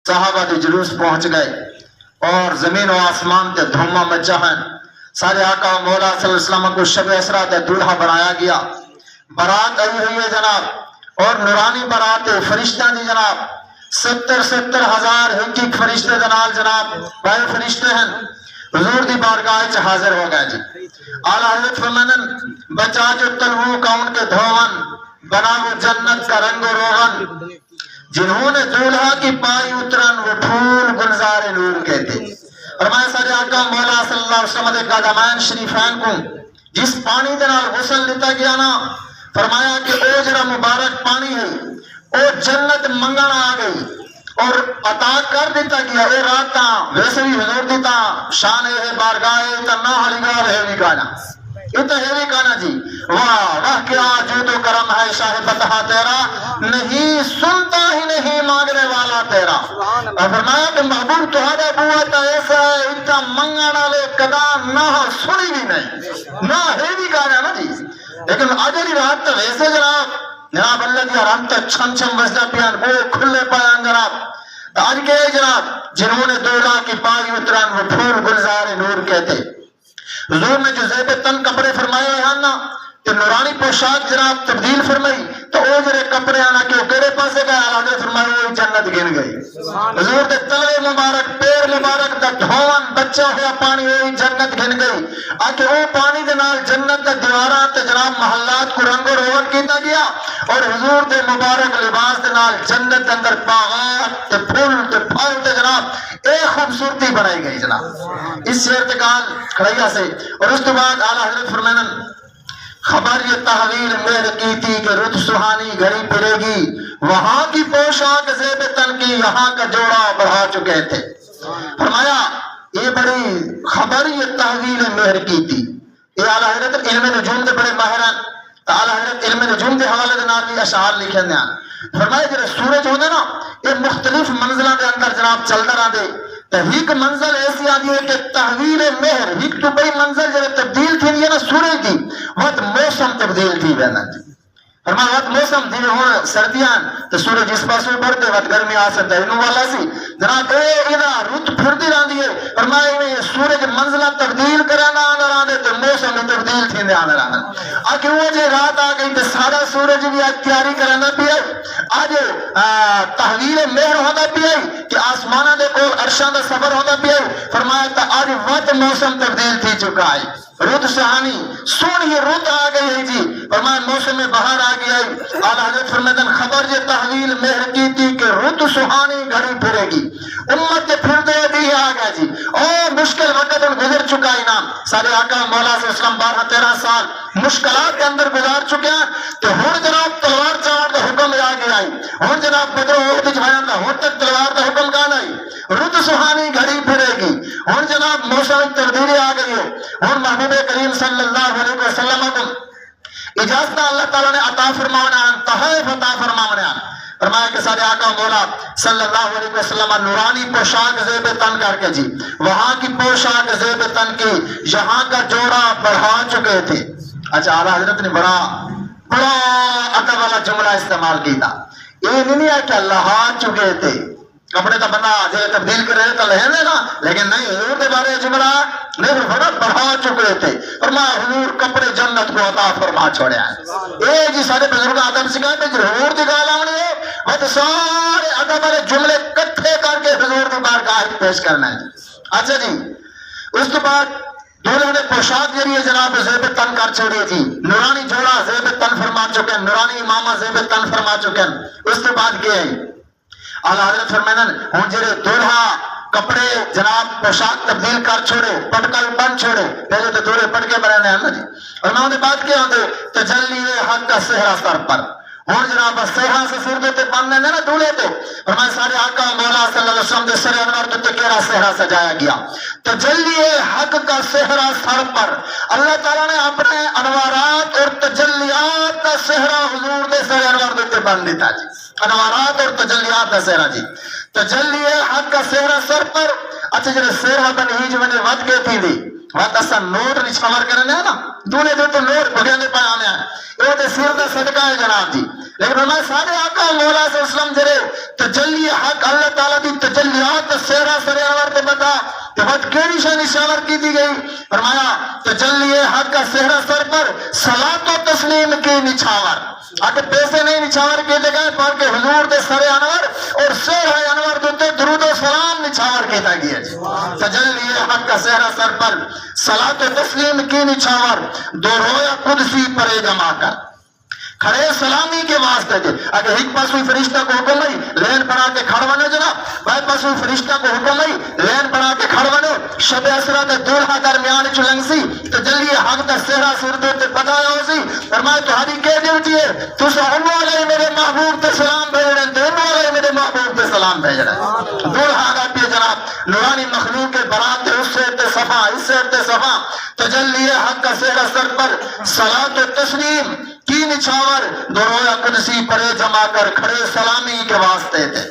صحابہ کے جلوس پہنچ گئے اور زمین و آسمان تے دھوما مچا ہے. سارے آقا و مولا صلی اللہ علیہ وسلم کو شب اسرا تے دولہا بنایا گیا. برات آئی ہوئی ہے جناب، اور نورانی برات فرشتہ دی جناب. 70 ہزار ہنکی فرشتے دنال جناب بھائی فرشتے ہیں حضور دی بارگاہ چ حاضر ہو گئے جی. اعلیٰ حضرت فرمانن بچا جو تلوو کون کے دھون بنا وہ جنت کا رنگ و روغن، جنہوں نے دولہا کی پائی اترن وہ پھول گلزار نور کہتے. فرمایا سارے آقا مولا صلی اللہ علیہ وسلم دے قدمین شریفین کو جس پانی دنال غسل لیتا گیا نا، فرمایا کہ او جرا مبارک پانی ہے او جنت منگن آ گئی اور عطا کر دیتا گیا. اے رات تا ویسے بھی حضور دیتا شان ہے بارگاہ تا نہ ہلی گاہ ہے بھی کانا اتنا ہے بھی کانا جی. واہ واہ کیا جود و کرم ہے شاہ فتحہ تیرا، نہیں سنتا ہی نہیں مانگنے والا تیرا. اور فرمایا کہ محبوب تہاڈا بوتا ایسا ہے اتنا منگنا لے کدا نہ سنی بھی نہیں نہ ہے بھی کانا نا جی. لیکن اجلی رات تا ویسے جناب اللہ دی حرام تا چھم چھم وزدہ پیان وہ کھلے پایان جناب. آج کے جناب جنہوں نے دولہا کی پائی اتران وہ پھول گلزار نور کہتے. حضور نے جو زیب تن کپڑے فرمائے ہیں نا تو نورانی پوشاک جناب تبدیل فرمائی تو او جرے کپڑے آنا کہ کیڑے پاسے گئے حضرت فرمائے وہی جنت گن گئی. حضور دے تلوے مبارک پیر مبارک دا دھون بچہ ہوا پانی وہی جنت گن گئی. آکے او پانی دے نال جنت دا دیواراں تے جناب محلات کو رنگ و روغن کیتا گیا اور حضور دے مبارک لباس دے نال جنت دے اندر باغات تے پھول تے پھل تے جناب اے خوبصورتی بنائی گئی جناب. اس سے ارتقال کھڑیا سے. اور اس کے بعد اعلیٰ حضرت فرمانن خبر یہ تحویل مہر کی تھی کہ رت سہانی گھڑی پھرے گی، وہاں کی پوشاک زیب تن کی یہاں کا جوڑا بڑھا چکے تھے. فرمایا یہ بڑی خبر یہ تحویل مہر کی تھی. یہ اعلیٰ حضرت علم نجوم دے بڑے ماہران اعلیٰ حضرت علم نجوم دے حوالے دے نال بھی اشعار لکھے ہیں. فرمایا جڑے سورج ہوندے نا یہ مختلف منزلاں دے اندر جناب چلدا رہندے تو ایک منزل ایسی آدھی ہے کہ تحویل مہر ایک تو بڑی منزل جب تبدیل تھی ہے نا سورج کی وقت موسم تبدیل تھی بہنا جی. فرمایا وقت موسم تھی ہوں سردیاں تو سورج اس پاسوں بڑھتے وقت گرمی آ سکتا ہے انہوں والا سی جناب اے ادھا رت پھرتی رہندی ہے. فرمایا یہ سورج منزلہ تبدیل کرانا آنا رہندے تو موسم تبدیل تھی دے آنا رہندے. آکے وہ جے رات آ گئی تو سارا سورج بھی آج تیاری کرانا پی آئی آج تحویل مہر ہونا پی آئی کہ آسمانہ دے کو عرشان دا سفر ہونا پی آئی. فرمایا تا آج وقت موسم تبدیل تھی چکا ہے. رت سہانی سونی رت آ گئی ہے جی. فرمایا موسم میں بہار آ گئی ہے. اعلیٰ حضرت فرمائدن خبر یہ تحویل مہر کی تھی کہ رت سہانی گھڑی پھرے گی، امت کے پھر دے دی آ گیا جی. اور مشکل وقت ان گزر چکا ہے نا. سارے آقا مولا صلی اللہ علیہ وسلم 12-13 سال مشکلات کے اندر گزار چکے ہیں تو ہون جناب تلوار چاہر دا حکم آ گیا ہے. ہون جناب بدر وقت جھائیاں دا ہون تک تلوار دا حکم کہاں آئی. رت سہانی گھڑی پھرے گی. ہون جناب موسم تبدیلی آ گئی ہے. ہون محبوب کریم صلی اللہ علیہ وسلم کو اجازت اللہ تعالیٰ نے عطا فرماونا تحائف عطا فرماونا. فرمایا کہ سارے آقا مولا صلی اللہ علیہ وسلم نورانی پوشاک زیب تن کر کے جی وہاں کی پوشاک زیب تن کی یہاں کا جوڑا بڑھا چکے تھے. اچھا اعلیٰ حضرت نے بڑا عقل والا جملہ استعمال کی تھا. یہ نہیں ہے کہ اللہ چکے تھے کپڑے کا بندہ جب تبدیل کرے تو لہن دے نا لیکن نہیں حضور کے بارے جملہ نہیں فرمایا بڑھا چکے تھے. فرمایا حضور کپڑے جنت کو عطا فرما چھوڑیا ہے. اے جی سارے بزرگ آدم سکھائے پہ حضور کی گال آنی ہے وہ سارے ادب والے جملے کٹھے کر کے حضور کی بارگاہ پیش کرنا ہے. اچھا جی اس کے بعد دولہا نے پوشاک ذریعے جناب زیب تن کر چھوڑی تھی. نورانی جوڑا زیب تن فرما چکے ہیں، نورانی امامہ زیب تن فرما چکے ہیں. اس کے بعد کیا ہے اعلیٰ حضرت فرمائنن ہون جڑے دولہا کپڑے جناب پوشاک تبدیل کر چھوڑے پٹکل بن چھوڑے پہلے تو دولے پٹکے بنانے ہیں نا جی. اور میں انہیں بات کیا ہوتے تجلی حق کا سہرہ سر پر ہون جناب سہرہ سے سر دیتے بننے نا دولے تے. اور میں سارے آقا مولا صلی اللہ علیہ وسلم دے سر انوار تو تکیرہ سہرہ سجایا گیا. تجلی حق کا سہرہ سر پر اللہ تعالیٰ نے اپنے انوارات اور تجلیات کا سہرہ حضور دے سر انوار دیتے بن دیتا جی. انوارات اور تجلیات کا سہرہ جی تجلی حق کا سہرہ سر پر. اچھا جنہیں سہرہ بن ہی جو میں نے وقت کے تھی دی وقت ایسا نوٹ نہیں چھمر کرنے ہے نا دولے دے تو نوٹ بگینے پہ آنے ہیں یہ تو سیر دا صدقہ ہے جناب جی. لیکن فرمایا سارے آقا مولا صلی اللہ علیہ وسلم جرے تجلی حق اللہ تعالیٰ دی تجلی صحرا سر انور تے بتا کہ وقت کیڑی شے نشاور کی دی گئی. فرمایا تجلی حق کا صحرا سر پر صلاۃ و تسلیم کی نچھاور. اگر پیسے نہیں نچھاور کی جگہ پر کہ حضور دے سر انور اور صحرا انور دے درود و سلام نچھاور کیتا گیا. تجلی حق کا صحرا سر پر صلاۃ و تسلیم کی نچھاور دو رویا قدسی پرے جمع کر کھڑے سلامی کے واسطے تھے. اگر ایک پاسوی فرشتہ کو حکم ہے لین بنا کے کھڑوانے جناب بھائی پاسوی فرشتہ کو حکم ہے لین بنا کے کھڑوانے شب اسرا تے دولہا درمیان چلنگ سی تجلی حق دا صحرا سردو تے بتایا ہو سی. فرمایا تہاڈی کی ڈیوٹی ہے تسا انو علیہ میرے محبوب تے سلام بھیجنا تے انو علیہ میرے محبوب تے سلام بھیجنا. دولہا دا پی جناب نورانی مخلوق کے برات تے اس سے تے صفا اس سے تے صفا تجلی حق کا صحرا سر پر صلاۃ و تسلیم کی نچھاور دو رویا قدسی پرے جمع کر کھڑے سلامی کے واسطے تھے.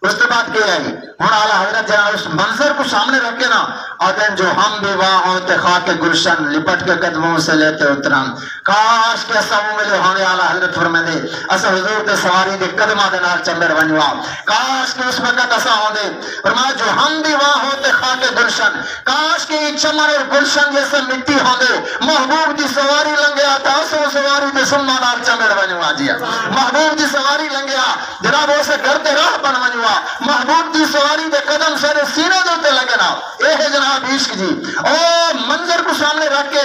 اس کے بعد کیا ہے ہن اعلیٰ حضرت جناب اس منظر کو سامنے رکھ کے نا آدن جو ہم بھی واہ ہوتے خاک گلشن لپٹ کے قدموں سے لیتے اتران. کاش کے ایسا ملے ہونے اعلیٰ حضرت فرمائے دے ایسا حضور دے سواری دے قدمہ دے نار چمبر ونوا. کاش کے اس وقت ایسا ہو دے فرمایا جو ہم بھی واہ ہوتے خاک گلشن کاش کے یہ چمن اور گلشن جیسے مٹی ہو دے محبوب دی سواری لنگیا تھا سو سواری دے سمہ نار چمبر ونوا جیا. محبوب دی سواری لنگیا جناب اسے گھر دے راہ بن ونوا محبوب دی سواری دے قدم سارے سینے دوتے لگنا. اے ہے جناب عشق جی. او منظر کو سامنے رکھ کے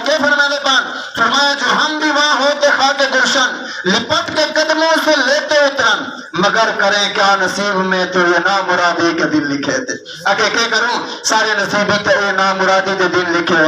کہ فرمانے پان فرمایا جو ہم بھی وہاں ہوتے خاک گلشن لپٹ کے قدموں سے لیتے اترن مگر کریں کیا نصیب میں تو یہ نامرادی کے دن لکھے تھے. اگے کہ کروں سارے نصیبی تے یہ نامرادی دے دن لکھے